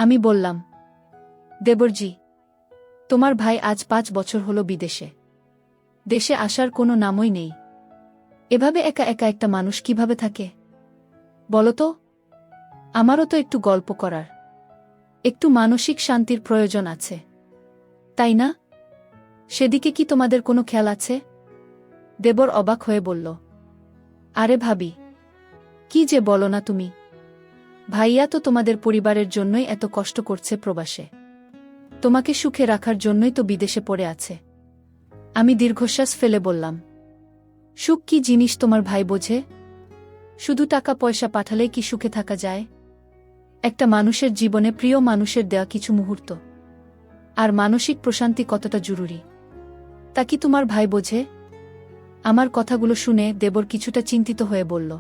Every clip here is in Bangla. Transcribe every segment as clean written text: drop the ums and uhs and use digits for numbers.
আমি বললাম, দেবরজি, তোমার ভাই আজ 5 বছর হলো বিদেশে। দেশে আসার কোনো নামই নেই। এভাবে একা একা একটা মানুষ কিভাবে থাকে বলো তো? আমারও তো একটু গল্প করার, একটু মানসিক শান্তির প্রয়োজন আছে, তাই না? সেদিকে কি তোমাদের কোনো খেয়াল আছে? দেবর অবাক হয়ে বলল, আরে ভাবি, কি যে বলো না তুমি। ভাইয়া তো তোমাদের পরিবারের জন্যই এত কষ্ট করছে প্রবাসে। তোমাকে সুখে রাখার জন্যই তো বিদেশে পড়ে আছে। আমি দীর্ঘশ্বাস ফেলে বললাম, সুখ কি জিনিস তোমার ভাই বোঝে? শুধু টাকা পয়সা পাঠালেই কি সুখে থাকা যায়? একটা মানুষের জীবনে প্রিয় মানুষের দেওয়া কিছু মুহূর্ত আর মানসিক প্রশান্তি কতটা জরুরি, তা কি তোমার ভাই বোঝে? আমার কথাগুলো শুনে দেবর কিছুটা চিন্তিত হয়ে বলল,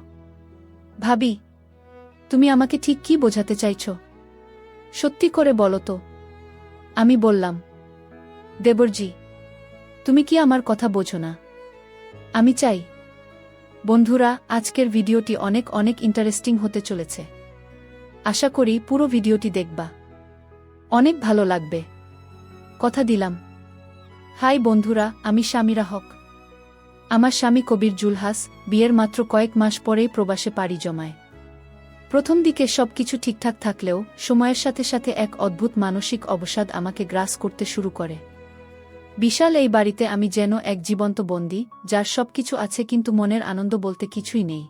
ভাবি, তুমি আমাকে ঠিক কি বোঝাতে চাইছ? সত্যি করে বলো তো। আমি বললাম, দেবরজি, তুমি কি আমার কথা বোঝো না? আমি চাই। বন্ধুরা, আজকের ভিডিওটি অনেক অনেক ইন্টারেস্টিং হতে চলেছে। আশা করি পুরো ভিডিওটি দেখবা, অনেক ভালো লাগবে, কথা দিলাম। হাই বন্ধুরা, আমি শামিরা হক। আমার স্বামী কবির জুলহাস বিয়ের মাত্র কয়েক মাস পরেই প্রবাসে পাড়ি জমায়। প্রথম দিকে সবকিছু ঠিকঠাক থাকলেও সময়ের সাথে সাথে এক অদ্ভুত মানসিক অবসাদ আমাকে গ্রাস করতে শুরু করে। বিশাল এই বাড়িতে আমি যেন এক জীবন্ত বন্দী, যার সবকিছু আছে কিন্তু মনের আনন্দ বলতে কিছুই নেই।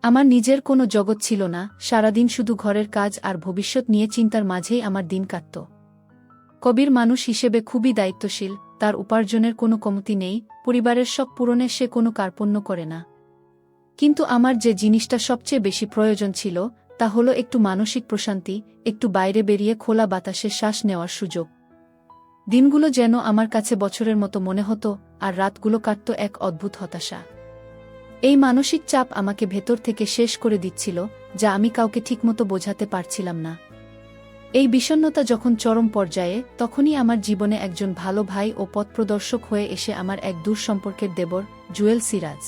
আমার নিজের কোনো জগৎ ছিল না, সারাদিন শুধু ঘরের কাজ আর ভবিষ্যৎ নিয়ে চিন্তার মাঝেই আমার দিন কাটত। কবির মানুষ হিসেবে খুবই দায়িত্বশীল, তার উপার্জনের কোনো কমতি নেই, পরিবারের সব পূরণে সে কোনো কার্পণ্য করে না। কিন্তু আমার যে জিনিসটা সবচেয়ে বেশি প্রয়োজন ছিল, তা হলো একটু মানসিক প্রশান্তি, একটু বাইরে বেরিয়ে খোলা বাতাসে শ্বাস নেওয়ার সুযোগ। দিনগুলো যেন আমার কাছে বছরের মতো মনে হতো, আর রাতগুলো কাটত এক অদ্ভুত হতাশা। এই মানসিক চাপ আমাকে ভেতর থেকে শেষ করে দিচ্ছিল, যা আমি কাউকে ঠিকমতো বোঝাতে পারছিলাম না। এই বিষণ্ণতা যখন চরম পর্যায়ে, তখনই আমার জীবনে একজন ভালো ভাই ও পথপ্রদর্শক হয়ে এসে আমার এক দূর সম্পর্কের দেবর, জুয়েল সিরাজ।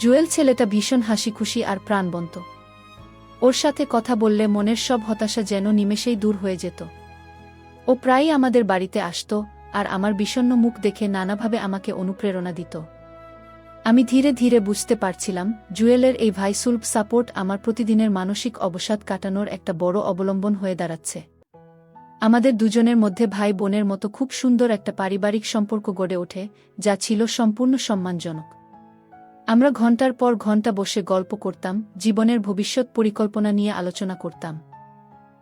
জুয়েল ছেলেটা ভীষণ হাসিখুশি আর প্রাণবন্ত। ওর সাথে কথা বললে মনের সব হতাশা যেন নিমেষেই দূর হয়ে যেত। ও প্রায়ই আমাদের বাড়িতে আসত, আর আমার বিষণ্ণ মুখ দেখে নানাভাবে আমাকে অনুপ্রেরণা দিত। আমি ধীরে ধীরে বুঝতে পারছিলাম, জুয়েলের এই ভাইসুলভ সাপোর্ট আমার প্রতিদিনের মানসিক অবসাদ কাটানোর একটা বড় অবলম্বন হয়ে দাঁড়াচ্ছে। আমাদের দুজনের মধ্যে ভাই বোনের মতো খুব সুন্দর একটা পারিবারিক সম্পর্ক গড়ে ওঠে, যা ছিল সম্পূর্ণ সম্মানজনক। আমরা ঘণ্টার পর ঘণ্টা বসে গল্প করতাম, জীবনের ভবিষ্যৎ পরিকল্পনা নিয়ে আলোচনা করতাম।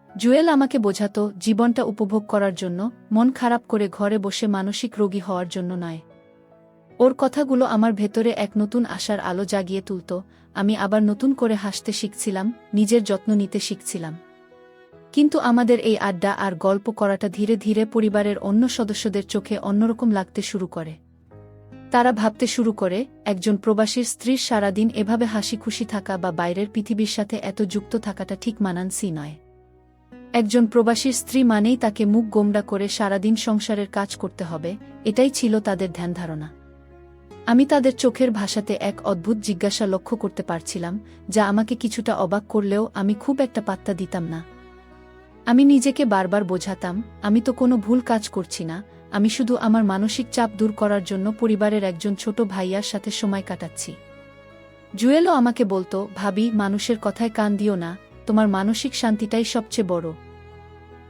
জুয়েল আমাকে বোঝাতো, জীবনটা উপভোগ করার জন্য, মন খারাপ করে ঘরে বসে মানসিক রোগী হওয়ার জন্য নয়। ওর কথাগুলো আমার ভেতরে এক নতুন আশার আলো জাগিয়ে তুলত। আমি আবার নতুন করে হাসতে শিখছিলাম, নিজের যত্ন নিতে শিখছিলাম। কিন্তু আমাদের এই আড্ডা আর গল্প করাটা ধীরে ধীরে পরিবারের অন্য সদস্যদের চোখে অন্যরকম লাগতে শুরু করে। তারা ভাবতে শুরু করে, একজন প্রবাসীর স্ত্রীর সারাদিন এভাবে হাসি খুশি থাকা বা বাইরের পৃথিবীর সাথে এত যুক্ত থাকাটা ঠিক মানানসই নয়। একজন প্রবাসীর স্ত্রী মানেই তাকে মুখ গোমড়া করে সারাদিন সংসারের কাজ করতে হবে, এটাই ছিল তাদের ধ্যানধারণা। আমি তাদের চোখের ভাষাতে এক অদ্ভুত জিজ্ঞাসা লক্ষ্য করতে পারছিলাম, যা আমাকে কিছুটা অবাক করলেও আমি খুব একটা পাত্তা দিতাম না। আমি নিজেকে বারবার বোঝাতাম, আমি তো কোনো ভুল কাজ করছি না, আমি শুধু আমার মানসিক চাপ দূর করার জন্য পরিবারের একজন ছোট ভাইয়ার সাথে সময় কাটাচ্ছি। জুয়েলও আমাকে বলতো, ভাবি, মানুষের কথায় কান দিও না, তোমার মানসিক শান্তিটাই সবচেয়ে বড়।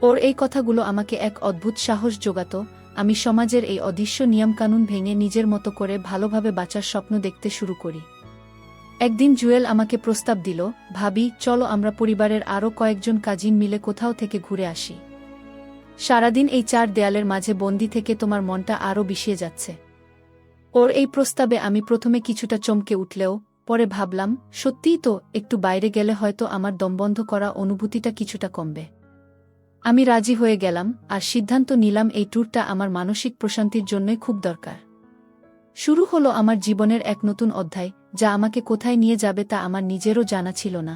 ওর এই কথাগুলো আমাকে এক অদ্ভুত সাহস জোগাত। আমি সমাজের এই অদৃশ্য নিয়মকানুন ভেঙে নিজের মতো করে ভালোভাবে বাঁচার স্বপ্ন দেখতে শুরু করি। একদিন জুয়েল আমাকে প্রস্তাব দিল, ভাবি, চলো আমরা পরিবারের আরও কয়েকজন কাজিন মিলে কোথাও থেকে ঘুরে আসি। সারাদিন এই 4 দেয়ালের মাঝে বন্দি থেকে তোমার মনটা আরও বিষিয়ে যাচ্ছে। ওর এই প্রস্তাবে আমি প্রথমে কিছুটা চমকে উঠলেও পরে ভাবলাম, সত্যিই তো, একটু বাইরে গেলে হয়তো আমার দমবন্ধ করা অনুভূতিটা কিছুটা কমবে। আমি রাজি হয়ে গেলাম, আর সিদ্ধান্ত নিলাম এই ট্যুরটা আমার মানসিক প্রশান্তির জন্যই খুব দরকার। শুরু হলো আমার জীবনের এক নতুন অধ্যায়, যা আমাকে কোথায় নিয়ে যাবে তা আমার নিজেরও জানা ছিল না।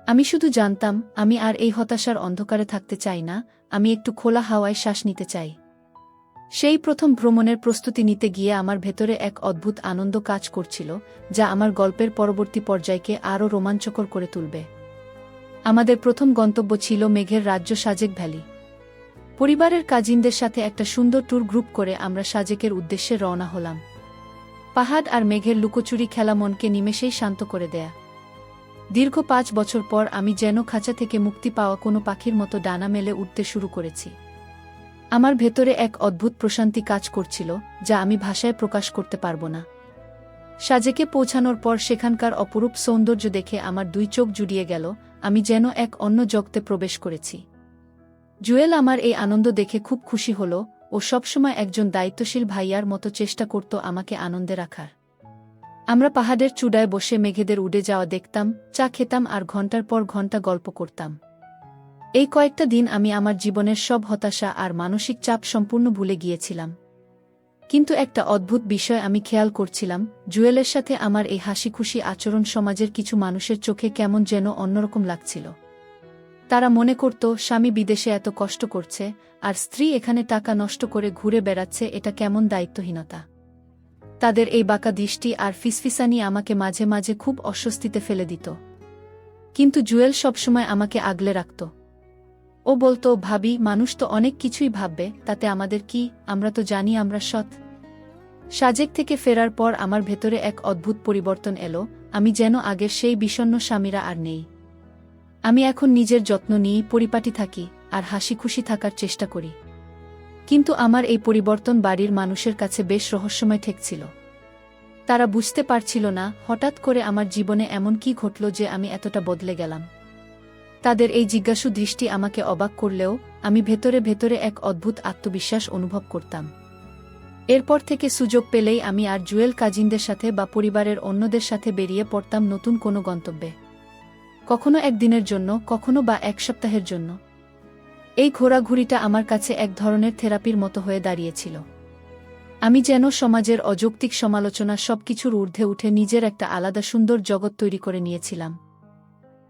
আমি শুধু জানতাম, আমি আর এই হতাশার অন্ধকারে থাকতে চাই না, আমি একটু খোলা হাওয়ায় শ্বাস নিতে চাই। সেই প্রথম ভ্রমণের প্রস্তুতি নিতে গিয়ে আমার ভেতরে এক অদ্ভুত আনন্দ কাজ করছিল, যা আমার গল্পের পরবর্তী পর্যায়কে আরও রোমাঞ্চকর করে তুলবে। আমাদের প্রথম গন্তব্য ছিল মেঘের রাজ্য সাজেক ভ্যালি। পরিবারের কাজিনদের সাথে একটা সুন্দর ট্যুর গ্রুপ করে আমরা সাজেকের উদ্দেশ্যে রওনা হলাম। পাহাড় আর মেঘের লুকোচুরি খেলা মনকে নিমেষেই শান্ত করে দেয়া। দীর্ঘ 5 বছর পর আমি যেন খাঁচা থেকে মুক্তি পাওয়া কোনো পাখির মতো ডানা মেলে উঠতে শুরু করেছি। আমার ভেতরে এক অদ্ভুত প্রশান্তি কাজ করছিল, যা আমি ভাষায় প্রকাশ করতে পারব না। সাজেকে পৌঁছানোর পর সেখানকার অপরূপ সৌন্দর্য দেখে আমার 2 চোখ জুড়িয়ে গেল, আমি যেন এক অন্য জগতে প্রবেশ করেছি। জুয়েল আমার এই আনন্দ দেখে খুব খুশি হল। ও সবসময় একজন দায়িত্বশীল ভাইয়ার মতো চেষ্টা করত আমাকে আনন্দে রাখার। আমরা পাহাড়ের চূড়ায় বসে মেঘেদের উড়ে যাওয়া দেখতাম, চা খেতাম আর ঘন্টার পর ঘন্টা গল্প করতাম। এই কয়েকটা দিন আমি আমার জীবনের সব হতাশা আর মানসিক চাপ সম্পূর্ণ ভুলে গিয়েছিলাম। কিন্তু একটা অদ্ভুত বিষয় আমি খেয়াল করছিলাম, জুয়েলের সাথে আমার এই হাসিখুশি আচরণ সমাজের কিছু মানুষের চোখে কেমন যেন অন্যরকম লাগছিল। তারা মনে করত স্বামী বিদেশে এত কষ্ট করছে, আর স্ত্রী এখানে টাকা নষ্ট করে ঘুরে বেড়াচ্ছে, এটা কেমন দায়িত্বহীনতা। তাদের এই বাঁকা দৃষ্টি আর ফিসফিসানি আমাকে মাঝে মাঝে খুব অস্বস্তিতে ফেলে দিত। কিন্তু জুয়েল সবসময় আমাকে আগলে রাখত। ও বলতো, ভাবি, মানুষ তো অনেক কিছুই ভাববে, তাতে আমাদের কি, আমরা তো জানি আমরা সৎ। সাজেক থেকে ফেরার পর আমার ভেতরে এক অদ্ভুত পরিবর্তন এলো, আমি যেন আগের সেই বিষণ্ণ স্বামীরা আর নেই। আমি এখন নিজের যত্ন নিই, পরিপাটি থাকি, আর হাসি খুশি থাকার চেষ্টা করি। কিন্তু আমার এই পরিবর্তন বাড়ির মানুষের কাছে বেশ রহস্যময় ঠেকছিল। তারা বুঝতে পারছিল না হঠাৎ করে আমার জীবনে এমন কি ঘটল যে আমি এতটা বদলে গেলাম। তাদের এই জিজ্ঞাসু দৃষ্টি আমাকে অবাক করলেও আমি ভেতরে ভেতরে এক অদ্ভুত আত্মবিশ্বাস অনুভব করতাম। এরপর থেকে সুযোগ পেলেই আমি আর জুয়েল কাজিনদের সাথে বা পরিবারের অন্যদের সাথে বেরিয়ে পড়তাম নতুন কোনো গন্তব্যে। কখনো একদিনের জন্য, কখনো বা 1 সপ্তাহের জন্য। এই ঘোরাঘুরিটা আমার কাছে এক ধরনের থেরাপির মতো হয়ে দাঁড়িয়েছিল। আমি যেন সমাজের অযৌক্তিক সমালোচনা সবকিছুর ঊর্ধ্বে উঠে নিজের একটা আলাদা সুন্দর জগৎ তৈরি করে নিয়েছিলাম।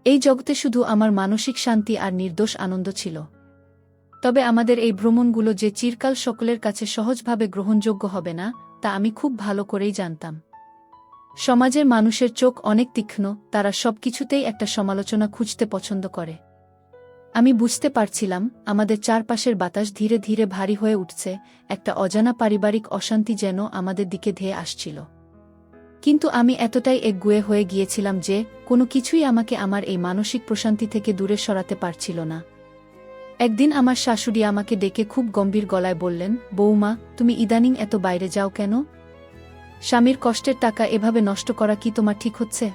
এই জগতে শুধু আমার মানসিক শান্তি আর নির্দোষ আনন্দ ছিল। তবে আমাদের এই ভ্রমণগুলো যে চিরকাল সকলের কাছে সহজভাবে গ্রহণযোগ্য হবে না, তা আমি খুব ভালো করেই জানতাম। সমাজের মানুষের চোখ অনেক তীক্ষ্ণ, তারা সবকিছুতেই একটা সমালোচনা খুঁজতে পছন্দ করে। আমি বুঝতে পারছিলাম আমাদের চারপাশের বাতাস ধীরে ধীরে ভারী হয়ে উঠছে, একটা অজানা পারিবারিক অশান্তি যেন আমাদের দিকে ধেয়ে আসছিল। কিন্তু আমি এতটাই একগুঁয়ে হয়ে গিয়েছিলাম যে কোনো কিছুই আমাকে আমার এই মানসিক প্রশান্তি থেকে দূরে সরাতে পারছিল না। একদিন আমার শাশুড়ি আমাকে ডেকে খুব গম্ভীর গলায় বললেন, বৌমা, তুমি ইদানিং এত বাইরে যাও কেন? স্বামীর কষ্টের টাকা এভাবে নষ্ট করা কি তোমার ঠিক হচ্ছে?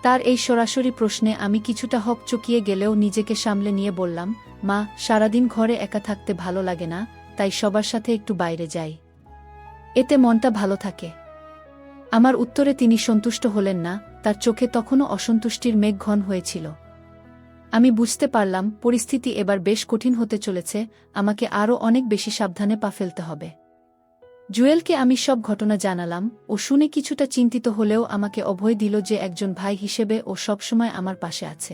তার এই সরাসরি প্রশ্নে আমি কিছুটা হকচকিয়ে গেলেও নিজেকে সামলে নিয়ে বললাম, মা, সারাদিন ঘরে একা থাকতে ভালো লাগে না, তাই সবার সাথে একটু বাইরে যাই। এতে মনটা ভালো থাকে। আমার উত্তরে তিনি সন্তুষ্ট হলেন না, তার চোখে তখনও অসন্তুষ্টির মেঘ ঘন হয়েছিল। আমি বুঝতে পারলাম পরিস্থিতি এবার বেশ কঠিন হতে চলেছে, আমাকে আরও অনেক বেশি সাবধানে পা ফেলতে হবে। জুয়েলকে আমি সব ঘটনা জানালাম, ও শুনে কিছুটা চিন্তিত হলেও আমাকে অভয় দিল যে একজন ভাই হিসেবে ও সবসময় আমার পাশে আছে।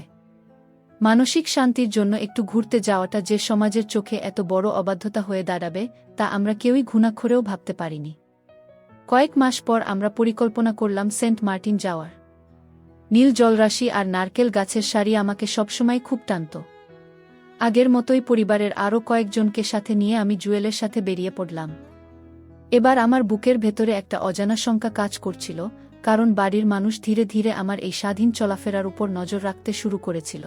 মানসিক শান্তির জন্য একটু ঘুরতে যাওয়াটা যে সমাজের চোখে এত বড় অবাধ্যতা হয়ে দাঁড়াবে, তা আমরা কেউই ঘুণাক্ষরেও ভাবতে পারিনি। কয়েক মাস পর আমরা পরিকল্পনা করলাম সেন্ট মার্টিন যাওয়ার। নীল জলরাশি আর নারকেল গাছের সারি আমাকে সবসময় খুব টানত। আগের মতোই পরিবারের আরও কয়েকজনকে সাথে নিয়ে আমি জুয়েলের সাথে বেরিয়ে পড়লাম। এবার আমার বুকের ভেতরে একটা অজানা শঙ্কা কাজ করছিল, কারণ বাড়ির মানুষ ধীরে ধীরে আমার এই স্বাধীন চলাফেরার উপর নজর রাখতে শুরু করেছিল।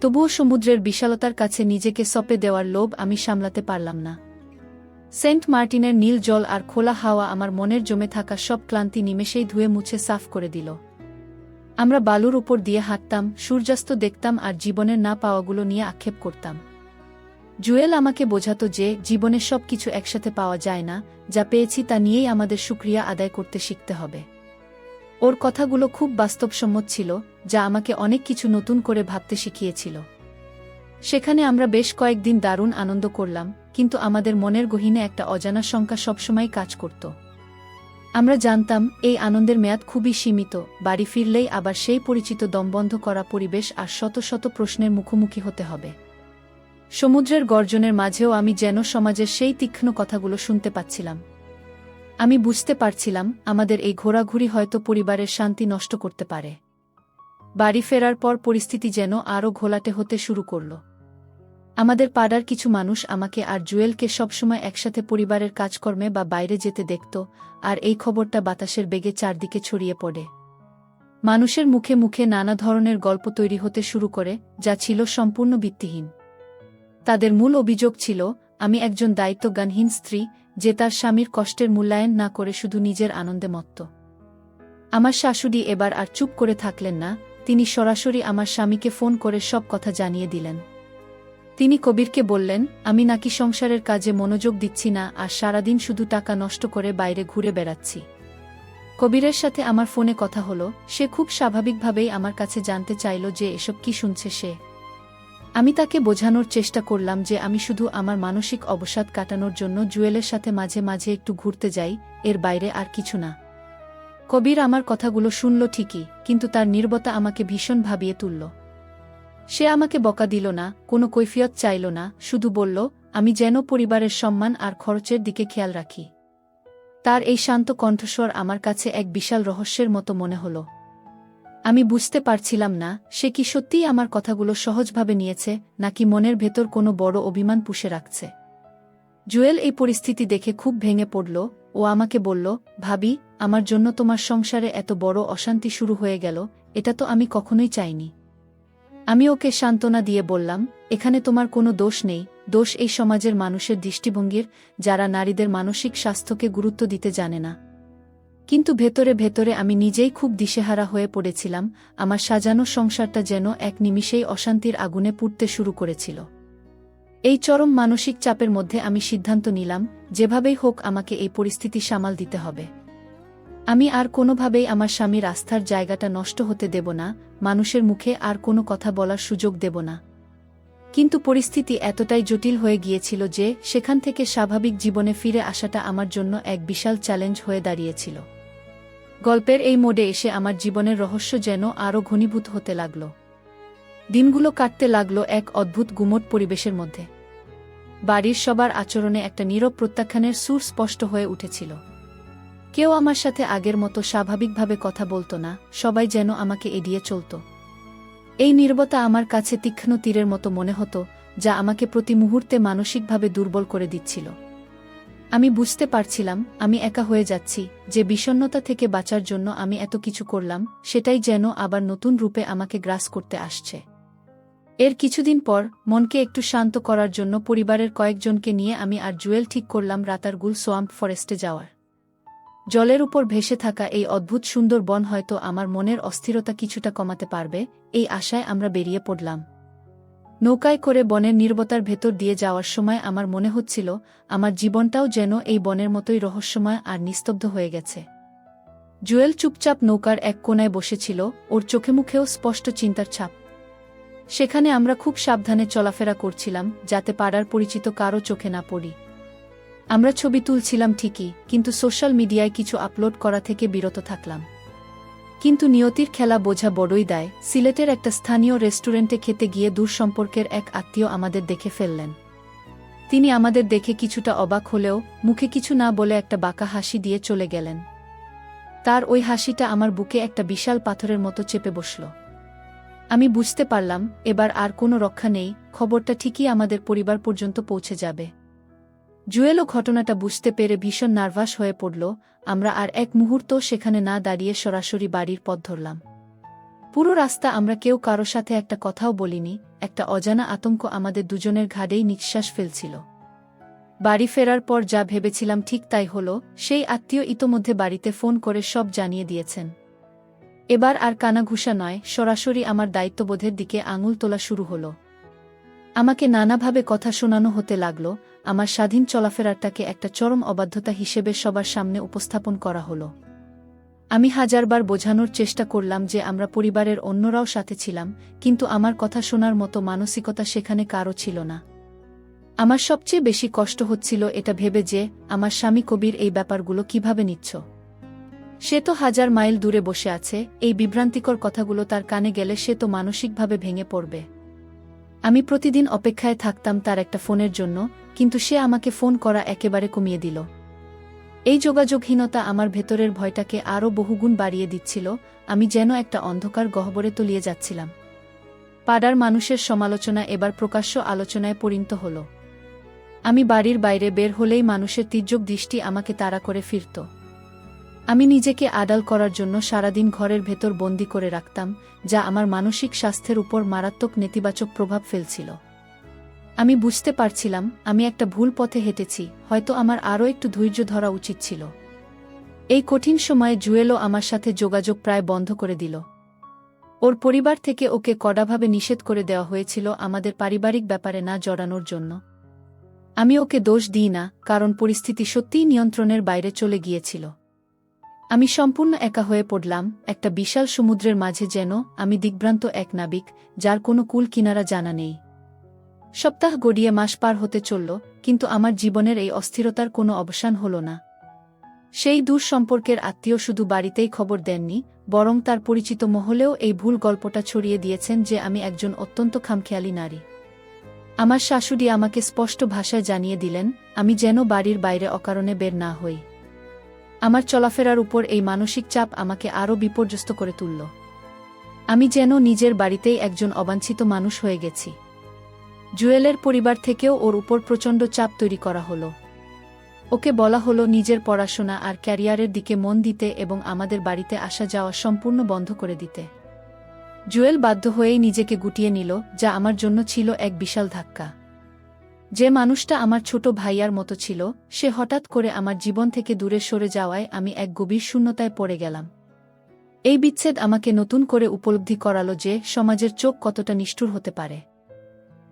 তবুও সমুদ্রের বিশালতার কাছে নিজেকে সঁপে দেওয়ার লোভ আমি সামলাতে পারলাম না। সেন্ট মার্টিনের নীল জল আর খোলা হাওয়া আমার মনের জমে থাকা সব ক্লান্তি নিমেষেই ধুয়ে মুছে সাফ করে দিল। আমরা বালুর উপর দিয়ে হাঁটতাম, সূর্যাস্ত দেখতাম আর জীবনের না পাওয়াগুলো নিয়ে আক্ষেপ করতাম। জুয়েল আমাকে বোঝাতো যে জীবনে সব কিছু একসাথে পাওয়া যায় না, যা পেয়েছি তা নিয়েই আমাদের শুকরিয়া আদায় করতে শিখতে হবে। ওর কথাগুলো খুব বাস্তবসম্মত ছিল, যা আমাকে অনেক কিছু নতুন করে ভাবতে শিখিয়েছিল। সেখানে আমরা বেশ কয়েকদিন দারুণ আনন্দ করলাম, কিন্তু আমাদের মনের গহীনে একটা অজানা শঙ্কা সবসময় কাজ করত। আমরা জানতাম এই আনন্দের মেয়াদ খুবই সীমিত, বাড়ি ফিরলেই আবার সেই পরিচিত দমবন্ধ করা পরিবেশ আর শত শত প্রশ্নের মুখোমুখি হতে হবে। সমুদ্রের গর্জনের মাঝেও আমি যেন সমাজের সেই তীক্ষ্ণ কথাগুলো শুনতে পাচ্ছিলাম। আমি বুঝতে পারছিলাম আমাদের এই ঘোরাঘুরি হয়তো পরিবারের শান্তি নষ্ট করতে পারে। বাড়ি ফেরার পর পরিস্থিতি যেন আরও ঘোলাটে হতে শুরু করল। আমাদের পাড়ার কিছু মানুষ আমাকে আর জুয়েলকে সবসময় একসাথে পরিবারের কাজকর্মে বা বাইরে যেতে দেখত, আর এই খবরটা বাতাসের বেগে চারদিকে ছড়িয়ে পড়ে। মানুষের মুখে মুখে নানা ধরনের গল্প তৈরি হতে শুরু করে, যা ছিল সম্পূর্ণ ভিত্তিহীন। তাদের মূল অভিযোগ ছিল, আমি একজন দায়িত্বজ্ঞানহীন স্ত্রী, যে তার স্বামীর কষ্টের মূল্যায়ন না করে শুধু নিজের আনন্দে মত্ত। আমার শাশুড়ি এবার আর চুপ করে থাকলেন না, তিনি সরাসরি আমার স্বামীকে ফোন করে সব কথা জানিয়ে দিলেন। তিনি কবিরকে বললেন, আমি নাকি সংসারের কাজে মনোযোগ দিচ্ছি না আর সারাদিন শুধু টাকা নষ্ট করে বাইরে ঘুরে বেড়াচ্ছি। কবিরের সাথে আমার ফোনে কথা হলো, সে খুব স্বাভাবিকভাবেই আমার কাছে জানতে চাইল যে এসব কি শুনছে সে। আমি তাকে বোঝানোর চেষ্টা করলাম যে আমি শুধু আমার মানসিক অবসাদ কাটানোর জন্য জুয়েলের সাথে মাঝে মাঝে একটু ঘুরতে যাই, এর বাইরে আর কিছু না। কবির আমার কথাগুলো শুনল ঠিকই, কিন্তু তার নীরবতা আমাকে ভীষণ ভাবিয়ে তুলল। সে আমাকে বকা দিল না, কোনো কৈফিয়ত চাইল না, শুধু বলল, আমি যেন পরিবারের সম্মান আর খরচের দিকে খেয়াল রাখি। তার এই শান্ত কণ্ঠস্বর আমার কাছে এক বিশাল রহস্যের মতো মনে হল। আমি বুঝতে পারছিলাম না, সে কি সত্যিই আমার কথাগুলো সহজভাবে নিয়েছে, নাকি মনের ভেতর কোনো বড় অভিমান পুষে রাখছে। জুয়েল এই পরিস্থিতি দেখে খুব ভেঙে পড়ল। ও আমাকে বলল, ভাবি, আমার জন্য তোমার সংসারে এত বড় অশান্তি শুরু হয়ে গেল, এটা তো আমি কখনোই চাইনি। আমি ওকে সান্ত্বনা দিয়ে বললাম, এখানে তোমার কোনো দোষ নেই, দোষ এই সমাজের মানুষের দৃষ্টিভঙ্গির, যারা নারীদের মানসিক স্বাস্থ্যকে গুরুত্ব দিতে জানে না। কিন্তু ভেতরে ভেতরে আমি নিজেই খুব দিশেহারা হয়ে পড়েছিলাম, আমার সাজানো সংসারটা যেন এক নিমিষেই অশান্তির আগুনে পুড়তে শুরু করেছিল। এই চরম মানসিক চাপের মধ্যে আমি সিদ্ধান্ত নিলাম, যেভাবেই হোক আমাকে এই পরিস্থিতি সামাল দিতে হবে। আমি আর কোনোভাবেই আমার স্বামীর আস্থার জায়গাটা নষ্ট হতে দেব না, মানুষের মুখে আর কোনো কথা বলার সুযোগ দেব না। কিন্তু পরিস্থিতি এতটাই জটিল হয়ে গিয়েছিল যে সেখান থেকে স্বাভাবিক জীবনে ফিরে আসাটা আমার জন্য এক বিশাল চ্যালেঞ্জ হয়ে দাঁড়িয়েছিল। গল্পের এই মোড়ে এসে আমার জীবনের রহস্য যেন আরও ঘনীভূত হতে লাগল। দিনগুলো কাটতে লাগল এক অদ্ভুত গুমোট পরিবেশের মধ্যে। বাড়ির সবার আচরণে একটা নীরব প্রত্যাখ্যানের সুর স্পষ্ট হয়ে উঠেছিল। কেউ আমার সাথে আগের মতো স্বাভাবিকভাবে কথা বলত না, সবাই যেন আমাকে এড়িয়ে চলত। এই নীরবতা আমার কাছে তীক্ষ্ণ তীরের মতো মনে হতো, যা আমাকে প্রতি মুহূর্তে মানসিকভাবে দুর্বল করে দিচ্ছিল। আমি বুঝতে পারছিলাম, আমি একা হয়ে যাচ্ছি, যে বিষণ্ণতা থেকে বাঁচার জন্য আমি এত কিছু করলাম, সেটাই যেন আবার নতুন রূপে আমাকে গ্রাস করতে আসছে। এর কিছুদিন পর, মনকে একটু শান্ত করার জন্য পরিবারের কয়েকজনকে নিয়ে আমি আর জুয়েল ঠিক করলাম রাতারগুল সোয়াম্প ফরেস্টে যাওয়ার। জলের উপর ভেসে থাকা এই অদ্ভুত সুন্দর বন হয়তো আমার মনের অস্থিরতা কিছুটা কমাতে পারবে, এই আশায় আমরা বেরিয়ে পড়লাম। নৌকায় করে বনের নীরবতার ভেতর দিয়ে যাওয়ার সময় আমার মনে হচ্ছিল, আমার জীবনটাও যেন এই বনের মতোই রহস্যময় আর নিস্তব্ধ হয়ে গেছে। জুয়েল চুপচাপ নৌকার এক কোণায় বসেছিল, ওর চোখে মুখেও স্পষ্ট চিন্তার ছাপ। সেখানে আমরা খুব সাবধানে চলাফেরা করছিলাম, যাতে পাড়ার পরিচিত কারো চোখে না পড়ি। আমরা ছবি তুলছিলাম ঠিকই, কিন্তু সোশ্যাল মিডিয়ায় কিছু আপলোড করা থেকে বিরত থাকলাম। কিন্তু নিয়তির খেলা বোঝা বড়ই দায়। সিলেটের একটা স্থানীয় রেস্টুরেন্টে খেতে গিয়ে দূর সম্পর্কের এক আত্মীয় আমাদের দেখে ফেললেন। তিনি আমাদের দেখে কিছুটা অবাক হলেও মুখে কিছু না বলে একটা বাঁকা হাসি দিয়ে চলে গেলেন। তার ওই হাসিটা আমার বুকে একটা বিশাল পাথরের মতো চেপে বসল। আমি বুঝতে পারলাম, এবার আর কোনো রক্ষা নেই, খবরটা ঠিকই আমাদের পরিবার পর্যন্ত পৌঁছে যাবে। জুয়েলও ঘটনাটা বুঝতে পেরে ভীষণ নার্ভাস হয়ে পড়ল। আমরা আর এক মুহূর্ত সেখানে না দাঁড়িয়ে সরাসরি বাড়ির পথ ধরলাম। পুরো রাস্তা আমরা কেউ কারো সাথে একটা কথাও বলিনি, একটা অজানা আতঙ্ক আমাদের দুজনের ঘাড়েই নিঃশ্বাস ফেলছিল। বাড়ি ফেরার পর যা ভেবেছিলাম ঠিক তাই হলো, সেই আত্মীয় ইতোমধ্যে বাড়িতে ফোন করে সব জানিয়ে দিয়েছেন। এবার আর কানাঘুষা নয়, সরাসরি আমার দায়িত্ববোধের দিকে আঙুল তোলা শুরু হলো। আমাকে নানাভাবে কথা শোনানো হতে লাগল, আমার স্বাধীন চলাফেরাটাকে একটা চরম অবাধ্যতা হিসেবে সবার সামনে উপস্থাপন করা হলো। আমি হাজারবার বোঝানোর চেষ্টা করলাম যে আমরা পরিবারের অন্যরাও সাথে ছিলাম, কিন্তু আমার কথা শোনার মতো মানসিকতা সেখানে কারও ছিল না। আমার সবচেয়ে বেশি কষ্ট হচ্ছিল এটা ভেবে যে আমার স্বামী কবির এই ব্যাপারগুলো কিভাবে নিচ্ছ। সে তো 1000 মাইল দূরে বসে আছে, এই বিভ্রান্তিকর কথাগুলো তার কানে গেলে সে তো মানসিকভাবে ভেঙে পড়বে। আমি প্রতিদিন অপেক্ষায় থাকতাম তার একটা ফোনের জন্য, কিন্তু সে আমাকে ফোন করা একেবারে কমিয়ে দিল। এই যোগাযোগহীনতা আমার ভেতরের ভয়টাকে আরও বহুগুণ বাড়িয়ে দিচ্ছিল, আমি যেন একটা অন্ধকার গহ্বরে তলিয়ে যাচ্ছিলাম। পাড়ার মানুষের সমালোচনা এবার প্রকাশ্য আলোচনায় পরিণত হল। আমি বাড়ির বাইরে বের হলেই মানুষের তীর্যক দৃষ্টি আমাকে তাড়া করে ফিরত। আমি নিজেকে আড়াল করার জন্য সারাদিন ঘরের ভেতর বন্দি করে রাখতাম, যা আমার মানসিক স্বাস্থ্যের উপর মারাত্মক নেতিবাচক প্রভাব ফেলছিল। আমি বুঝতে পারছিলাম আমি একটা ভুল পথে হেঁটেছি, হয়তো আমার আরও একটু ধৈর্য ধরা উচিত ছিল। এই কঠিন সময়ে জুয়েলও আমার সাথে যোগাযোগ প্রায় বন্ধ করে দিল। ওর পরিবার থেকে ওকে কড়াভাবে নিষেধ করে দেওয়া হয়েছিল আমাদের পারিবারিক ব্যাপারে না জড়ানোর জন্য। আমি ওকে দোষ দিই না, কারণ পরিস্থিতি সত্যিই নিয়ন্ত্রণের বাইরে চলে গিয়েছিল। আমি সম্পূর্ণ একা হয়ে পড়লাম, একটা বিশাল সমুদ্রের মাঝে, যেন আমি দিগ্ভ্রান্ত এক নাবিক, যার কোনো কূল কিনারা জানা নেই। সপ্তাহ গড়িয়ে মাস পার হতে চলল, কিন্তু আমার জীবনের এই অস্থিরতার কোনো অবসান হল না। সেই দূর সম্পর্কের আত্মীয় শুধু বাড়িতেই খবর দেননি, বরং তার পরিচিত মহলেও এই ভুল গল্পটা ছড়িয়ে দিয়েছেন যে আমি একজন অত্যন্ত খামখেয়ালি নারী। আমার শাশুড়ি আমাকে স্পষ্ট ভাষায় জানিয়ে দিলেন আমি যেন বাড়ির বাইরে অকারণে বের না হই। আমার চলাফেরার উপর এই মানসিক চাপ আমাকে আরও বিপর্যস্ত করে তুলল। আমি যেন নিজের বাড়িতেই একজন অবাঞ্ছিত মানুষ হয়ে গেছি। জুয়েলের পরিবার থেকেও ওর উপর প্রচণ্ড চাপ তৈরি করা হলো। ওকে বলা হলো নিজের পড়াশোনা আর ক্যারিয়ারের দিকে মন দিতে এবং আমাদের বাড়িতে আসা যাওয়া সম্পূর্ণ বন্ধ করে দিতে। জুয়েল বাধ্য হয়েই নিজেকে গুটিয়ে নিল, যা আমার জন্য ছিল এক বিশাল ধাক্কা। যে মানুষটা আমার ছোট ভাইয়ার মতো ছিল, সে হঠাৎ করে আমার জীবন থেকে দূরে সরে যাওয়ায় আমি এক গভীর শূন্যতায় পড়ে গেলাম। এই বিচ্ছেদ আমাকে নতুন করে উপলব্ধি করালো যে সমাজের চোখ কতটা নিষ্ঠুর হতে পারে।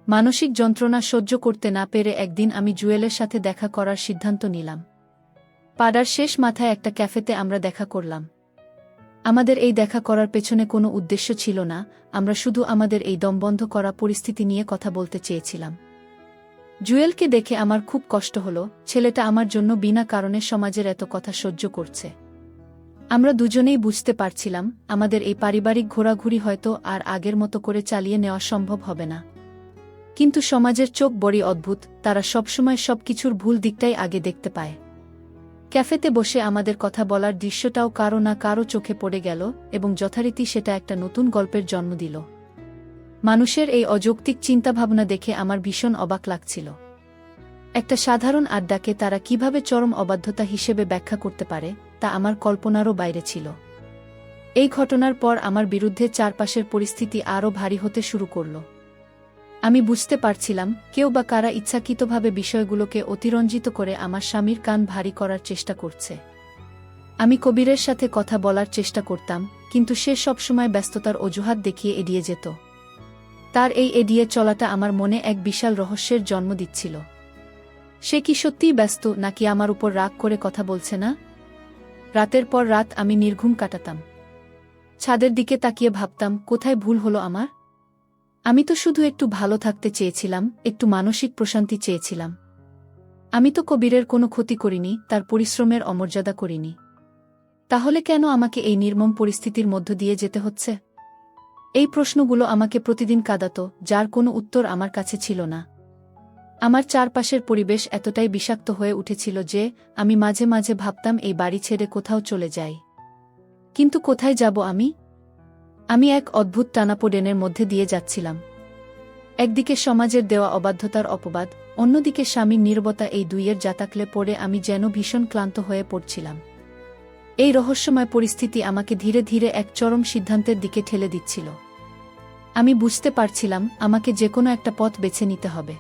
মানসিক যন্ত্রণা সহ্য করতে না পেরে একদিন আমি জুয়েলের সাথে দেখা করার সিদ্ধান্ত নিলাম। পাড়ার শেষ মাথায় একটা ক্যাফেতে আমরা দেখা করলাম। আমাদের এই দেখা করার পেছনে কোনো উদ্দেশ্য ছিল না, আমরা শুধু আমাদের এই দমবন্ধ করা পরিস্থিতি নিয়ে কথা বলতে চেয়েছিলাম। জুয়েলকে দেখে আমার খুব কষ্ট হলো, ছেলেটা আমার জন্য বিনা কারণে সমাজের এত কথা সহ্য করছে। আমরা দুজনেই বুঝতে পারছিলাম আমাদের এই পারিবারিক ঘোরাঘুরি হয়তো আর আগের মতো করে চালিয়ে নেওয়া সম্ভব হবে না। কিন্তু সমাজের চোখ বড়ই অদ্ভুত, তারা সবসময় সবকিছুর ভুল দিকটাই আগে দেখতে পায়। ক্যাফেতে বসে আমাদের কথা বলার দৃশ্যটাও কারো না কারো চোখে পড়ে গেল এবং যথারীতি সেটা একটা নতুন গল্পের জন্ম দিল। মানুষের এই অযৌক্তিক চিন্তাভাবনা দেখে আমার ভীষণ অবাক লাগছিল। একটা সাধারণ আড্ডাকে তারা কিভাবে চরম অবাধ্যতা হিসেবে ব্যাখ্যা করতে পারে, তা আমার কল্পনারও বাইরে ছিল। এই ঘটনার পর আমার বিরুদ্ধে চারপাশের পরিস্থিতি আরও ভারী হতে শুরু করল। আমি বুঝতে পারছিলাম কেউ বা কারা ইচ্ছাকৃতভাবে বিষয়গুলোকে অতিরঞ্জিত করে আমার স্বামীর কান ভারী করার চেষ্টা করছে। আমি কবিরের সাথে কথা বলার চেষ্টা করতাম, কিন্তু সে সবসময় ব্যস্ততার অজুহাত দেখিয়ে এড়িয়ে যেত। তার এই এড়িয়ে চলাটা আমার মনে এক বিশাল রহস্যের জন্ম দিচ্ছিল। সে কি সত্যিই ব্যস্ত, নাকি আমার উপর রাগ করে কথা বলছে না? রাতের পর রাত আমি নির্ঘুম কাটাতাম। ছাদের দিকে তাকিয়ে ভাবতাম, কোথায় ভুল হলো আমার? আমি তো শুধু একটু ভালো থাকতে চেয়েছিলাম, একটু মানসিক প্রশান্তি চেয়েছিলাম। আমি তো কবিরের কোনো ক্ষতি করিনি, তার পরিশ্রমের অমর্যাদা করিনি। তাহলে কেন আমাকে এই নির্মম পরিস্থিতির মধ্য দিয়ে যেতে হচ্ছে? এই প্রশ্নগুলো আমাকে প্রতিদিন কাঁদাত, যার কোনো উত্তর আমার কাছে ছিল না। আমার চারপাশের পরিবেশ এতটাই বিষাক্ত হয়ে উঠেছিল যে আমি মাঝে মাঝে ভাবতাম এই বাড়ি ছেড়ে কোথাও চলে যাই। কিন্তু কোথায় যাব আমি? আমি এক অদ্ভুত টানাপোড়েনের মধ্যে দিয়ে যাচ্ছিলাম। একদিকে সমাজের দেওয়া অবাধ্যতার অপবাদ, অন্যদিকে স্বামীর নীরবতা, এই দুইয়ের জাতাকলে পড়ে আমি যেন ভীষণ ক্লান্ত হয়ে পড়ছিলাম। এই রহস্যময় পরিস্থিতি আমাকে ধীরে ধীরে এক চরম সিদ্ধান্তের দিকে ঠেলে দিচ্ছিল। আমি বুঝতে পারছিলাম আমাকে যে কোনো একটা পথ বেছে নিতে হবে।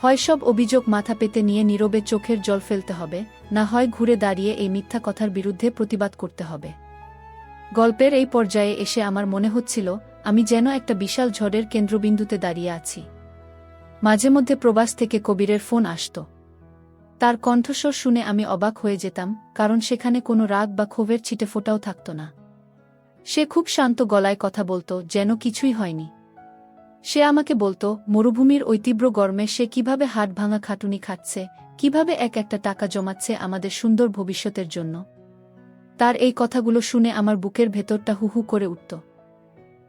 হয় সব অভিযোগ মাথা পেতে নিয়ে নীরবে চোখের জল ফেলতে হবে, না হয় ঘুরে দাঁড়িয়ে এই মিথ্যা কথার বিরুদ্ধে প্রতিবাদ করতে হবে। গল্পের এই পর্যায়ে এসে আমার মনে হচ্ছিল আমি যেন একটা বিশাল ঝড়ের কেন্দ্রবিন্দুতে দাঁড়িয়ে আছি। মাঝে মধ্যে প্রবাস থেকে কবিরের ফোন আসত। তার কণ্ঠস্বর শুনে আমি অবাক হয়ে যেতাম, কারণ সেখানে কোনো রাগ বা ক্ষোভের ছিটেফোঁটাও থাকত না। সে খুব শান্ত গলায় কথা বলত, যেন কিছুই হয়নি। সে আমাকে বলত মরুভূমির ওই তীব্র গরমে সে কিভাবে হাড় ভাঙা খাটুনি খাচ্ছে, কিভাবে এক একটা টাকা জমাচ্ছে আমাদের সুন্দর ভবিষ্যতের জন্য। তার এই কথাগুলো শুনে আমার বুকের ভেতরটা হু হু করে উঠত।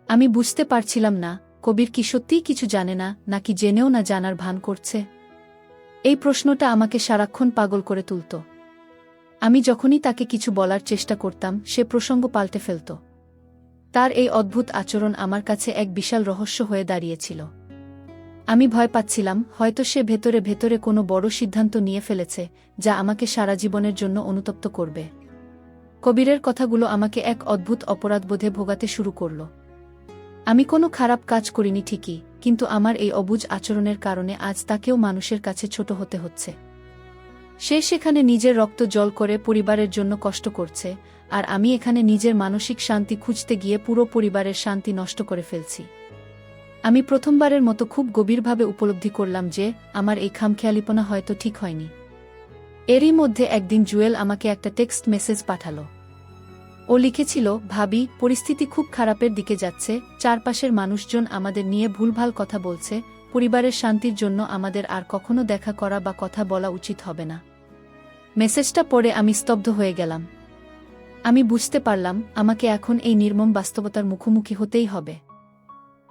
আমি বুঝতে পারছিলাম না কবির কি সত্যিই কিছু জানে না, নাকি জেনেও না জানার ভান করছে। এই প্রশ্নটা আমাকে সারাক্ষণ পাগল করে তুলত। আমি যখনই তাকে কিছু বলার চেষ্টা করতাম সে প্রসঙ্গ পাল্টে ফেলত। তার এই অদ্ভুত আচরণ আমার কাছে এক বিশাল রহস্য হয়ে দাঁড়িয়েছিল। আমি ভয় পাচ্ছিলাম হয়তো সে ভেতরে ভেতরে কোনো বড় সিদ্ধান্ত নিয়ে ফেলেছে যা আমাকে সারা জীবনের জন্য অনুতপ্ত করবে। কবিরের কথাগুলো আমাকে এক অদ্ভুত অপরাধবোধে ভোগাতে শুরু করল। আমি কোনো খারাপ কাজ করিনি ঠিকই, কিন্তু আমার এই অবুঝ আচরণের কারণে আজ তাকেও মানুষের কাছে ছোট হতে হচ্ছে। সে সেখানে নিজের রক্ত জল করে পরিবারের জন্য কষ্ট করছে, আর আমি এখানে নিজের মানসিক শান্তি খুঁজতে গিয়ে পুরো পরিবারের শান্তি নষ্ট করে ফেলছি। আমি প্রথমবারের মতো খুব গভীরভাবে উপলব্ধি করলাম যে আমার এই খামখেয়ালিপনা হয়তো ঠিক হয়নি। এরই মধ্যে একদিন জুয়েল আমাকে একটা টেক্সট মেসেজ পাঠালো। ও লিখেছিল, ভাবি, পরিস্থিতি খুব খারাপের দিকে যাচ্ছে, চারপাশের মানুষজন আমাদের নিয়ে ভুলভাল কথা বলছে, পরিবারের শান্তির জন্য আমাদের আর কখনো দেখা করা বা কথা বলা উচিত হবে না। মেসেজটা পড়ে আমি স্তব্ধ হয়ে গেলাম। আমি বুঝতে পারলাম আমাকে এখন এই নির্মম বাস্তবতার মুখোমুখি হতেই হবে।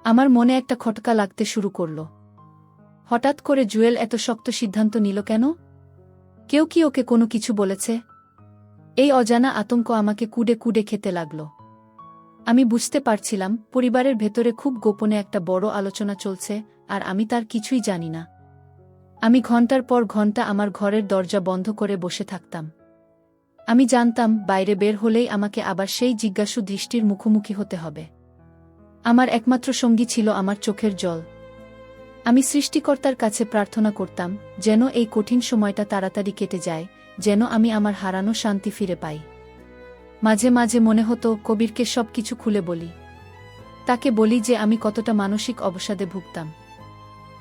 আমার মনে একটা খটকা লাগতে শুরু করল। হঠাৎ করে জুয়েল এত শক্ত সিদ্ধান্ত নিল কেন? কেউ কি ওকে কোনো কিছু বলেছে? এই অজানা আতঙ্ক আমাকে কুডে কুডে খেতে লাগল। আমি বুঝতে পারছিলাম পরিবারের ভেতরে খুব গোপনে একটা বড় আলোচনা চলছে, আর আমি তার কিছুই জানি না। আমি ঘন্টার পর ঘন্টা আমার ঘরের দরজা বন্ধ করে বসে থাকতাম। আমি জানতাম বাইরে বের হলেই আমাকে আবার সেই জিজ্ঞাসু দৃষ্টির মুখোমুখি হতে হবে। আমার একমাত্র সঙ্গী ছিল আমার চোখের জল। আমি সৃষ্টিকর্তার কাছে প্রার্থনা করতাম যেন এই কঠিন সময়টা তাড়াতাড়ি কেটে যায়, যেন আমি আমার হারানো শান্তি ফিরে পাই। মাঝে মাঝে মনে হতো কবিরকে সবকিছু খুলে বলি, তাকে বলি যে আমি কতটা মানসিক অবসাদে ভুগতাম,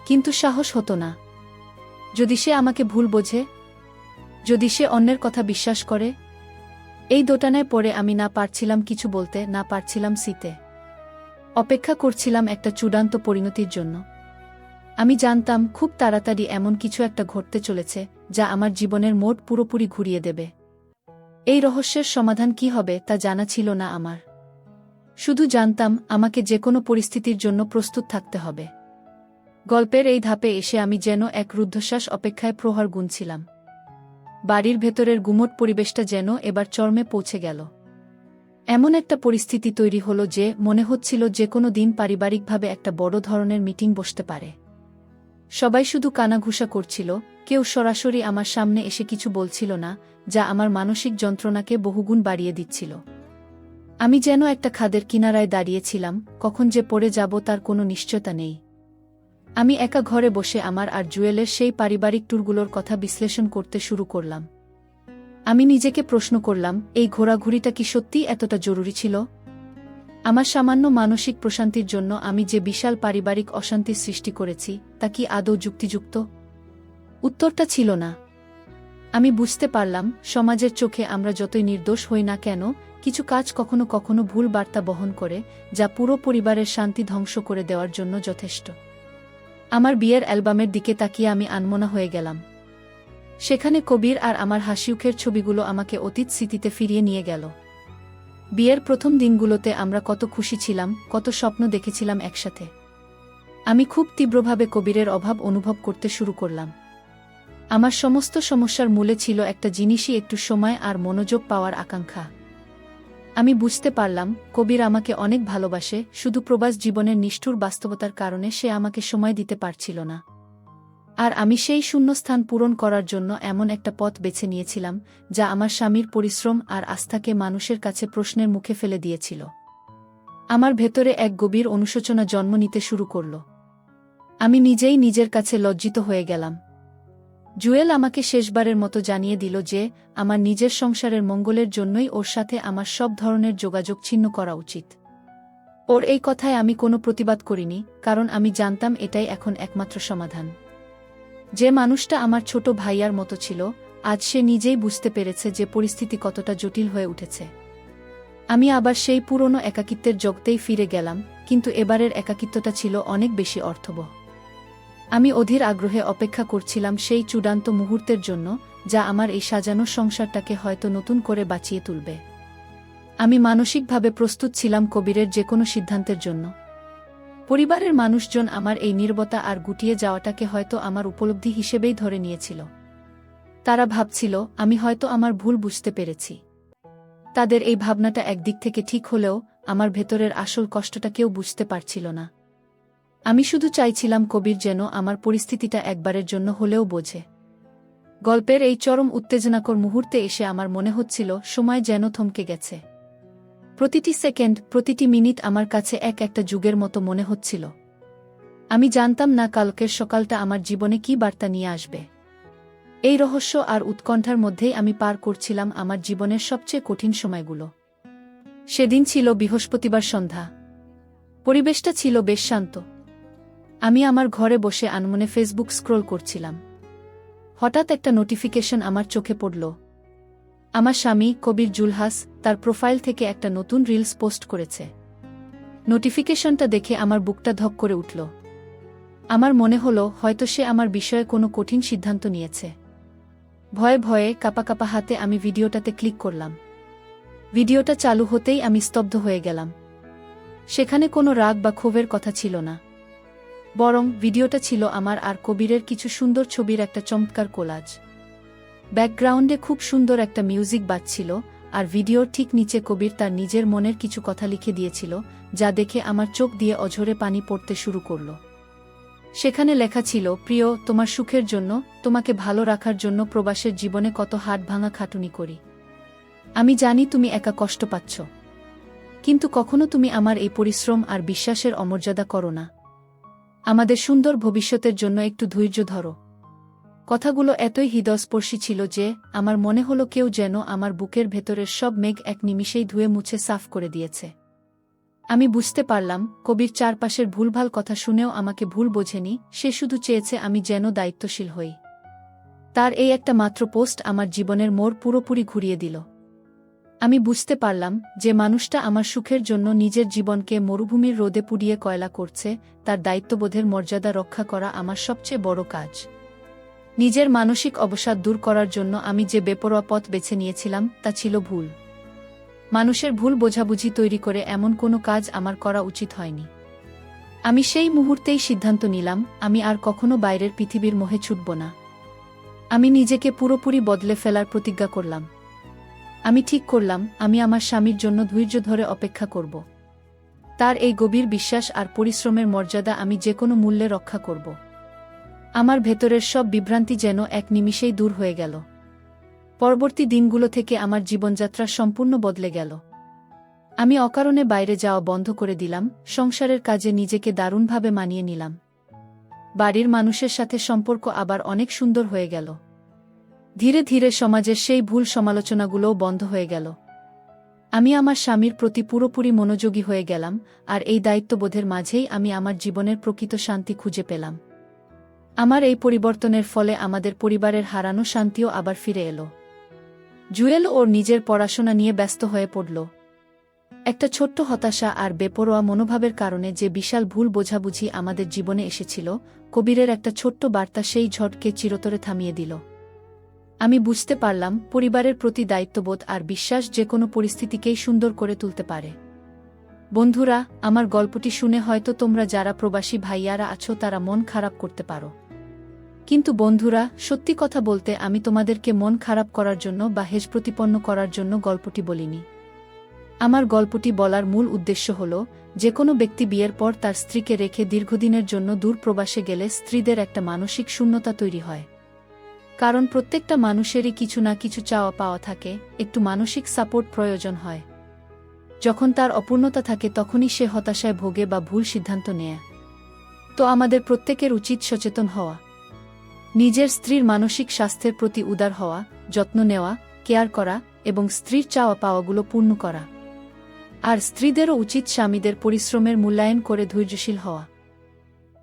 কিন্তু সাহস হতো না। যদি সে আমাকে ভুল বোঝে, যদি সে অন্যের কথা বিশ্বাস করে। এই দোটানায় পড়ে আমি না পারছিলাম কিছু বলতে, না পারছিলাম শীতে। অপেক্ষা করছিলাম একটা চূড়ান্ত পরিণতির জন্য। আমি জানতাম খুব তাড়াতাড়ি এমন কিছু একটা ঘটতে চলেছে যা আমার জীবনের মোড় পুরোপুরি ঘুরিয়ে দেবে। এই রহস্যের সমাধান কি হবে তা জানা ছিল না আমার। শুধু জানতাম আমাকে যে কোনো পরিস্থিতির জন্য প্রস্তুত থাকতে হবে। গল্পের এই ধাপে এসে আমি যেন এক রুদ্ধশ্বাস অপেক্ষায় প্রহর গুনছিলাম। বাড়ির ভেতরের গুমোট পরিবেশটা যেন এবার চরমে পৌঁছে গেল। এমন একটা পরিস্থিতি তৈরি হলো যে মনে হচ্ছিল যে কোনো দিন পারিবারিকভাবে একটা বড় ধরনের মিটিং বসতে পারে। সবাই শুধু কানাঘুষা করছিল, কেউ সরাসরি আমার সামনে এসে কিছু বলছিল না, যা আমার মানসিক যন্ত্রণাকে বহুগুণ বাড়িয়ে দিচ্ছিল। আমি যেন একটা খাদের কিনারায় দাঁড়িয়েছিলাম, কখন যে পড়ে যাব তার কোনো নিশ্চয়তা নেই। আমি একা ঘরে বসে আমার আর জুয়েলের সেই পারিবারিক ট্যুরগুলোর কথা বিশ্লেষণ করতে শুরু করলাম। আমি নিজেকে প্রশ্ন করলাম, এই ঘোরাঘুরিটা কি সত্যিই এতটা জরুরি ছিল? আমার সামান্য মানসিক প্রশান্তির জন্য আমি যে বিশাল পারিবারিক অশান্তির সৃষ্টি করেছি তা কি আদৌ যুক্তিযুক্ত? উত্তরটা ছিল না। আমি বুঝতে পারলাম সমাজের চোখে আমরা যতই নির্দোষ হই না কেন, কিছু কাজ কখনো কখনো ভুল বার্তা বহন করে, যা পুরো পরিবারের শান্তি ধ্বংস করে দেওয়ার জন্য যথেষ্ট। আমার বিয়ের অ্যালবামের দিকে তাকিয়ে আমি আনমনা হয়ে গেলাম। সেখানে কবির আর আমার হাসিউখের ছবিগুলো আমাকে অতীত স্মৃতিতে ফিরিয়ে নিয়ে গেল। বিয়ের প্রথম দিনগুলোতে আমরা কত খুশি ছিলাম, কত স্বপ্ন দেখেছিলাম একসাথে। আমি খুব তীব্রভাবে কবিরের অভাব অনুভব করতে শুরু করলাম। আমার সমস্ত সমস্যার মূলে ছিল একটা জিনিসই, একটু সময় আর মনোযোগ পাওয়ার আকাঙ্ক্ষা। আমি বুঝতে পারলাম কবির আমাকে অনেক ভালোবাসে, শুধু প্রবাস জীবনের নিষ্ঠুর বাস্তবতার কারণে সে আমাকে সময় দিতে পারছিল না। আর আমি সেই শূন্যস্থান পূরণ করার জন্য এমন একটা পথ বেছে নিয়েছিলাম যা আমার স্বামীর পরিশ্রম আর আস্থাকে মানুষের কাছে প্রশ্নের মুখে ফেলে দিয়েছিল। আমার ভেতরে এক গভীর অনুশোচনা জন্ম নিতে শুরু করল। আমি নিজেই নিজের কাছে লজ্জিত হয়ে গেলাম। জুয়েল আমাকে শেষবারের মতো জানিয়ে দিল যে আমার নিজের সংসারের মঙ্গলের জন্যই ওর সাথে আমার সব ধরনের যোগাযোগ ছিন্ন করা উচিত। ওর এই কথায় আমি কোনো প্রতিবাদ করিনি, কারণ আমি জানতাম এটাই এখন একমাত্র সমাধান। যে মানুষটা আমার ছোট ভাইয়ার মতো ছিল, আজ সে নিজেই বুঝতে পেরেছে যে পরিস্থিতি কতটা জটিল হয়ে উঠেছে। আমি আবার সেই পুরনো একাকিত্বের জগতেই ফিরে গেলাম, কিন্তু এবারের একাকিত্বটা ছিল অনেক বেশি অর্থবহ। আমি অধীর আগ্রহে অপেক্ষা করছিলাম সেই চূড়ান্ত মুহূর্তের জন্য যা আমার এই সাজানো সংসারটাকে হয়তো নতুন করে বাঁচিয়ে তুলবে। আমি মানসিকভাবে প্রস্তুত ছিলাম কবিরের যে কোনো সিদ্ধান্তের জন্য। পরিবারের মানুষজন আমার এই নীরবতা আর গুটিয়ে যাওয়াটাকে হয়তো আমার উপলব্ধি হিসেবেই ধরে নিয়েছিল। তারা ভাবছিল আমি হয়তো আমার ভুল বুঝতে পেরেছি। তাদের এই ভাবনাটা একদিক থেকে ঠিক হলেও আমার ভেতরের আসল কষ্টটা কেউ বুঝতে পারছিল না। আমি শুধু চাইছিলাম কবির যেন আমার পরিস্থিতিটা একবারের জন্য হলেও বোঝে। গল্পের এই চরম উত্তেজনাকর মুহূর্তে এসে আমার মনে হচ্ছিল সময় যেন থমকে গেছে। প্রতিটি সেকেন্ড, প্রতিটি মিনিট আমার কাছে এক একটা যুগের মতো মনে হচ্ছিল। আমি জানতাম না কালকের সকালটা আমার জীবনে কী বার্তা নিয়ে আসবে। এই রহস্য আর উৎকণ্ঠার মধ্যেই আমি পার করছিলাম আমার জীবনের সবচেয়ে কঠিন সময়গুলো। সেদিন ছিল বৃহস্পতিবার সন্ধ্যা। পরিবেশটা ছিল বেশ শান্ত। আমি আমার ঘরে বসে আনমনে ফেসবুক স্ক্রোল করছিলাম। হঠাৎ একটা নোটিফিকেশন আমার চোখে পড়ল। আমার স্বামী কবির জুলহাস তার প্রোফাইল থেকে একটা নতুন রিলস পোস্ট করেছে। নোটিফিকেশনটা দেখে আমার বুকটা ধক করে উঠল। আমার মনে হলো হয়তো সে আমার বিষয়ে কোনো কঠিন সিদ্ধান্ত নিয়েছে। ভয়ে ভয়ে কাঁপা কাঁপা হাতে আমি ভিডিওটাতে ক্লিক করলাম। ভিডিওটা চালু হতেই আমি স্তব্ধ হয়ে গেলাম। সেখানে কোনো রাগ বা ক্ষোভের কথা ছিল না, বরং ভিডিওটা ছিল আমার আর কবিরের কিছু সুন্দর ছবির একটা চমৎকার কোলাজ। ব্যাকগ্রাউন্ডে খুব সুন্দর একটা মিউজিক বাজছিল, আর ভিডিওর ঠিক নিচে কবির তার নিজের মনের কিছু কথা লিখে দিয়েছিল, যা দেখে আমার চোখ দিয়ে অঝরে পানি পড়তে শুরু করল। সেখানে লেখা ছিল, প্রিয়, তোমার সুখের জন্য, তোমাকে ভালো রাখার জন্য প্রবাসের জীবনে কত হাড় ভাঙা খাটুনি করি। আমি জানি তুমি একা কষ্ট পাচ্ছ, কিন্তু কখনো তুমি আমার এই পরিশ্রম আর বিশ্বাসের অমর্যাদা করো না। আমাদের সুন্দর ভবিষ্যতের জন্য একটু ধৈর্য ধরো। কথাগুলো এতই হৃদয়স্পর্শী ছিল যে আমার মনে হলো কেউ যেন আমার বুকের ভেতরের সব মেঘ এক নিমিষেই ধুয়ে মুছে সাফ করে দিয়েছে। আমি বুঝতে পারলাম কবির চারপাশের ভুলভাল কথা শুনেও আমাকে ভুল বোঝেনি, সে শুধু চেয়েছে আমি যেন দায়িত্বশীল হই। তার এই একটা মাত্র পোস্ট আমার জীবনের মোড় পুরোপুরি ঘুরিয়ে দিল। আমি বুঝতে পারলাম যে মানুষটা আমার সুখের জন্য নিজের জীবনকে মরুভূমির রোদে পুড়িয়ে কয়লা করছে, তার দায়িত্ববোধের মর্যাদা রক্ষা করা আমার সবচেয়ে বড় কাজ। নিজের মানসিক অবসাদ দূর করার জন্য আমি যে বেপরোয়া পথ বেছে নিয়েছিলাম তা ছিল ভুল। মানুষের ভুল বোঝাবুঝি তৈরি করে এমন কোনো কাজ আমার করা উচিত হয়নি। আমি সেই মুহূর্তেই সিদ্ধান্ত নিলাম আমি আর কখনো বাইরের পৃথিবীর মোহে ছুটব না। আমি নিজেকে পুরোপুরি বদলে ফেলার প্রতিজ্ঞা করলাম। আমি ঠিক করলাম আমি আমার স্বামীর জন্য ধৈর্য ধরে অপেক্ষা করব। তার এই গভীর বিশ্বাস আর পরিশ্রমের মর্যাদা আমি যে কোনো মূল্যে রক্ষা করব। আমার ভেতরের সব বিভ্রান্তি যেন এক নিমিষেই দূর হয়ে গেল। পরবর্তী দিনগুলো থেকে আমার জীবনযাত্রা সম্পূর্ণ বদলে গেল। আমি অকারণে বাইরে যাওয়া বন্ধ করে দিলাম, সংসারের কাজে নিজেকে দারুণভাবে মানিয়ে নিলাম। বাড়ির মানুষের সাথে সম্পর্ক আবার অনেক সুন্দর হয়ে গেল। ধীরে ধীরে সমাজের সেই ভুল সমালোচনাগুলোও বন্ধ হয়ে গেল। আমি আমার স্বামীর প্রতি পুরোপুরি মনোযোগী হয়ে গেলাম, আর এই দায়িত্ববোধের মাঝেই আমি আমার জীবনের প্রকৃত শান্তি খুঁজে পেলাম। আমার এই পরিবর্তনের ফলে আমাদের পরিবারের হারানো শান্তিও আবার ফিরে এলো। জুয়েল ওর নিজের পড়াশোনা নিয়ে ব্যস্ত হয়ে পড়ল। একটা ছোট্ট হতাশা আর বেপরোয়া মনোভাবের কারণে যে বিশাল ভুল বোঝাবুঝি আমাদের জীবনে এসেছিল, কবিরের একটা ছোট্ট বার্তা সেই ঝড়কে চিরতরে থামিয়ে দিল। আমি বুঝতে পারলাম পরিবারের প্রতি দায়িত্ববোধ আর বিশ্বাস যে কোনো পরিস্থিতিকেই সুন্দর করে তুলতে পারে। বন্ধুরা, আমার গল্পটি শুনে হয়তো তোমরা যারা প্রবাসী ভাইয়ারা আছো তারা মন খারাপ করতে পারো। কিন্তু বন্ধুরা, সত্যি কথা বলতে আমি তোমাদেরকে মন খারাপ করার জন্য বা হেজ প্রতিপন্ন করার জন্য গল্পটি বলিনি। আমার গল্পটি বলার মূল উদ্দেশ্য হল, যে কোনো ব্যক্তি বিয়ের পর তার স্ত্রীকে রেখে দীর্ঘদিনের জন্য দূর প্রবাসে গেলে স্ত্রীদের একটা মানসিক শূন্যতা তৈরি হয়। কারণ প্রত্যেকটা মানুষেরই কিছু না কিছু চাওয়া পাওয়া থাকে, একটু মানসিক সাপোর্ট প্রয়োজন হয়। যখন তার অপূর্ণতা থাকে তখনই সে হতাশায় ভোগে বা ভুল সিদ্ধান্ত নেয়। তো আমাদের প্রত্যেকের উচিত সচেতন হওয়া, নিজের স্ত্রীর মানসিক স্বাস্থ্যের প্রতি উদার হওয়া, যত্ন নেওয়া, কেয়ার করা এবং স্ত্রীর চাওয়া পাওয়াগুলো পূর্ণ করা। আর স্ত্রীদেরও উচিত স্বামীদের পরিশ্রমের মূল্যায়ন করে ধৈর্যশীল হওয়া।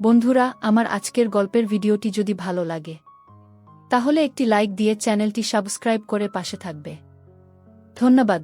বন্ধুরা, আমার আজকের গল্পের ভিডিওটি যদি ভালো লাগে তাহলে একটি লাইক দিয়ে চ্যানেলটি সাবস্ক্রাইব করে পাশে থাকবে। ধন্যবাদ।